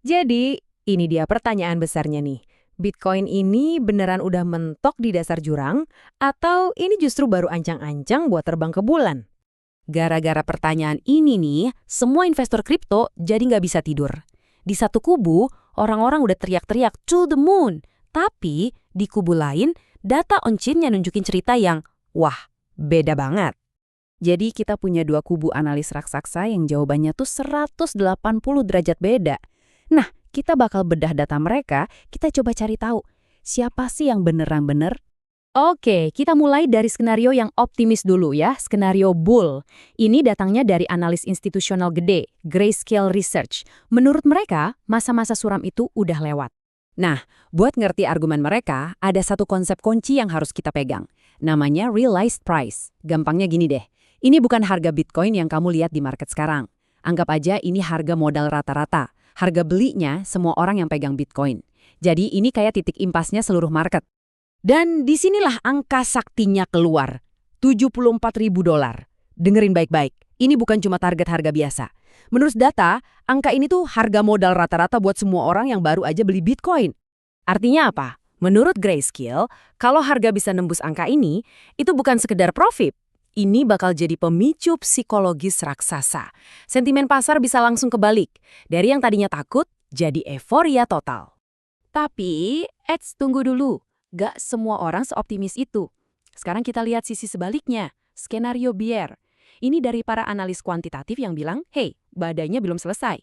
Jadi, ini dia pertanyaan besarnya nih. Bitcoin ini beneran udah mentok di dasar jurang, atau ini justru baru ancang-ancang buat terbang ke bulan? Gara-gara pertanyaan ini nih, semua investor kripto jadi nggak bisa tidur. Di satu kubu, orang-orang udah teriak-teriak to the moon. Tapi di kubu lain, data on-chain-nya nunjukin cerita yang, wah, beda banget. Jadi kita punya dua kubu analis raksasa yang jawabannya tuh 180 derajat beda. Nah, kita bakal bedah data mereka, kita coba cari tahu siapa sih yang beneran Oke, kita mulai dari skenario yang optimis dulu ya, skenario bull. Ini datangnya dari analis institusional gede, Grayscale Research. Menurut mereka, masa-masa suram itu udah lewat. Nah, buat ngerti argumen mereka, ada satu konsep kunci yang harus kita pegang. Namanya realized price. Gampangnya gini deh, ini bukan harga Bitcoin yang kamu lihat di market sekarang. Anggap aja ini harga modal rata-rata. Harga belinya semua orang yang pegang Bitcoin. Jadi ini kayak titik impasnya seluruh market. Dan disinilah angka saktinya keluar, $74.000. Dengerin baik-baik, ini bukan cuma target harga biasa. Menurut data, angka ini tuh harga modal rata-rata buat semua orang yang baru aja beli Bitcoin. Artinya apa? Menurut Grayscale, kalau harga bisa nembus angka ini, itu bukan sekedar profit. Ini bakal jadi pemicu psikologis raksasa. Sentimen pasar bisa langsung kebalik. Dari yang tadinya takut, jadi euforia total. Tapi, tunggu dulu. Gak semua orang seoptimis itu. Sekarang kita lihat sisi sebaliknya, skenario bear. Ini dari para analis kuantitatif yang bilang, hey, badainya belum selesai.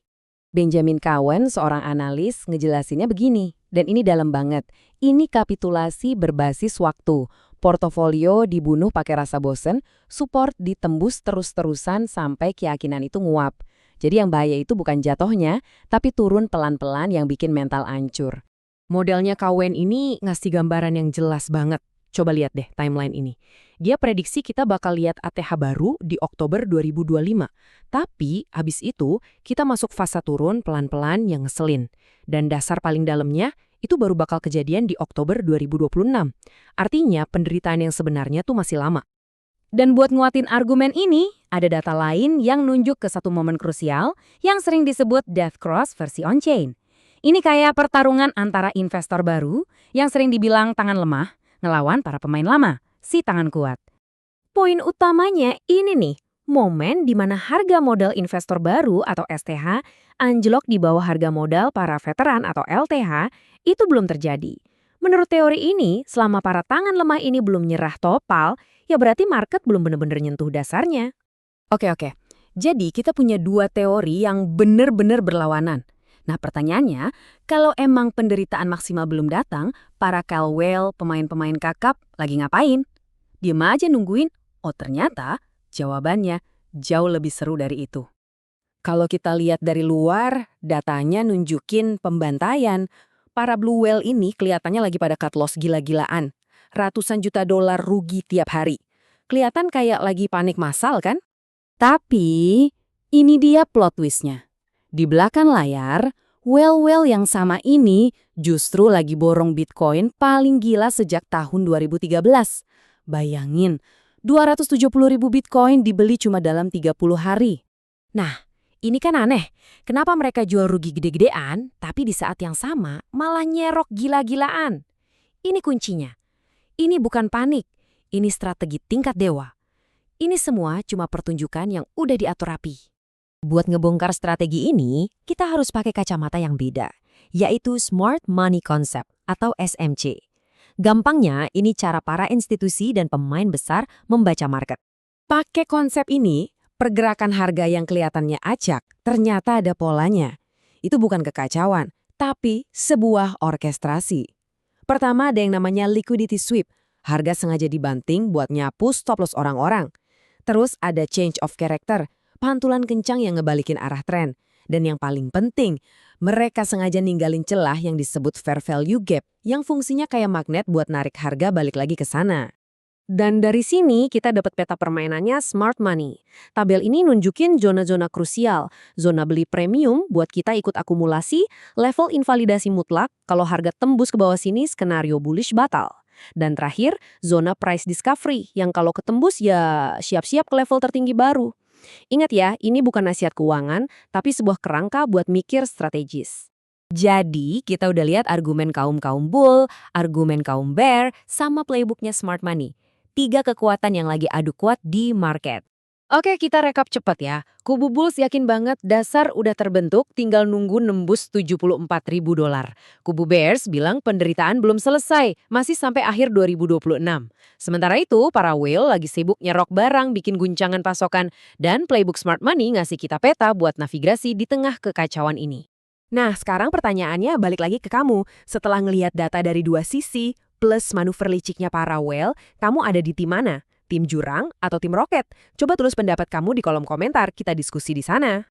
Benjamin Cowen, seorang analis, ngejelasinnya begini, dan ini dalam banget. Ini kapitulasi berbasis waktu. Portofolio dibunuh pakai rasa bosen, support ditembus terus-terusan sampai keyakinan itu nguap. Jadi yang bahaya itu bukan jatuhnya, tapi turun pelan-pelan yang bikin mental ancur. Modelnya Cowen ini ngasih gambaran yang jelas banget. Coba lihat deh timeline ini. Dia prediksi kita bakal lihat ATH baru di Oktober 2025. Tapi abis itu kita masuk fase turun pelan-pelan yang ngeselin. Dan dasar paling dalamnya itu baru bakal kejadian di Oktober 2026. Artinya penderitaan yang sebenarnya tuh masih lama. Dan buat nguatin argumen ini, ada data lain yang nunjuk ke satu momen krusial yang sering disebut death cross versi on-chain. Ini kayak pertarungan antara investor baru yang sering dibilang tangan lemah ngelawan para pemain lama, si tangan kuat. Poin utamanya ini nih, momen di mana harga modal investor baru atau STH anjlok di bawah harga modal para veteran atau LTH itu belum terjadi. Menurut teori ini, selama para tangan lemah ini belum nyerah total, ya berarti market belum benar-benar nyentuh dasarnya. Oke. Jadi kita punya dua teori yang benar-benar berlawanan. Nah pertanyaannya, kalau emang penderitaan maksimal belum datang, para Caldwell, pemain-pemain kakap, lagi ngapain? Diem aja nungguin? Oh ternyata jawabannya jauh lebih seru dari itu. Kalau kita lihat dari luar, datanya nunjukin pembantaian. Para Blue Whale ini kelihatannya lagi pada cut loss gila-gilaan. Ratusan juta dolar rugi tiap hari. Kelihatan kayak lagi panik massal kan? Tapi ini dia plot twist-nya. Di belakang layar, well-well yang sama ini justru lagi borong Bitcoin paling gila sejak tahun 2013. Bayangin, 270.000 Bitcoin dibeli cuma dalam 30 hari. Nah, ini kan aneh. Kenapa mereka jual rugi gede-gedean, tapi di saat yang sama malah nyerok gila-gilaan? Ini kuncinya. Ini bukan panik, ini strategi tingkat dewa. Ini semua cuma pertunjukan yang udah diatur rapi. Buat ngebongkar strategi ini, kita harus pakai kacamata yang beda, yaitu Smart Money Concept atau SMC. Gampangnya, ini cara para institusi dan pemain besar membaca market. Pakai konsep ini, pergerakan harga yang kelihatannya acak ternyata ada polanya. Itu bukan kekacauan, tapi sebuah orkestrasi. Pertama ada yang namanya liquidity sweep. Harga sengaja dibanting buat nyapu stop loss orang-orang. Terus ada change of character, pantulan kencang yang ngebalikin arah tren. Dan yang paling penting, mereka sengaja ninggalin celah yang disebut fair value gap, yang fungsinya kayak magnet buat narik harga balik lagi ke sana. Dan dari sini kita dapat peta permainannya smart money. Tabel ini nunjukin zona-zona krusial, zona beli premium buat kita ikut akumulasi, level invalidasi mutlak, kalau harga tembus ke bawah sini skenario bullish batal. Dan terakhir, zona price discovery, yang kalau ketembus ya siap-siap ke level tertinggi baru. Ingat ya, ini bukan nasihat keuangan, tapi sebuah kerangka buat mikir strategis. Jadi, kita udah lihat argumen kaum-kaum bull, argumen kaum bear, sama playbooknya smart money. 3 kekuatan yang lagi adu kuat di market. Oke, kita rekap cepat ya. Kubu Bulls yakin banget dasar udah terbentuk, tinggal nunggu nembus $74.000. Kubu Bears bilang penderitaan belum selesai, masih sampai akhir 2026. Sementara itu, para whale lagi sibuk nyerok barang, bikin guncangan pasokan, dan playbook Smart Money ngasih kita peta buat navigasi di tengah kekacauan ini. Nah, sekarang pertanyaannya balik lagi ke kamu. Setelah ngelihat data dari dua sisi, plus manuver liciknya para whale, kamu ada di tim mana? Tim jurang atau tim roket? Coba tulis pendapat kamu di kolom komentar, kita diskusi di sana.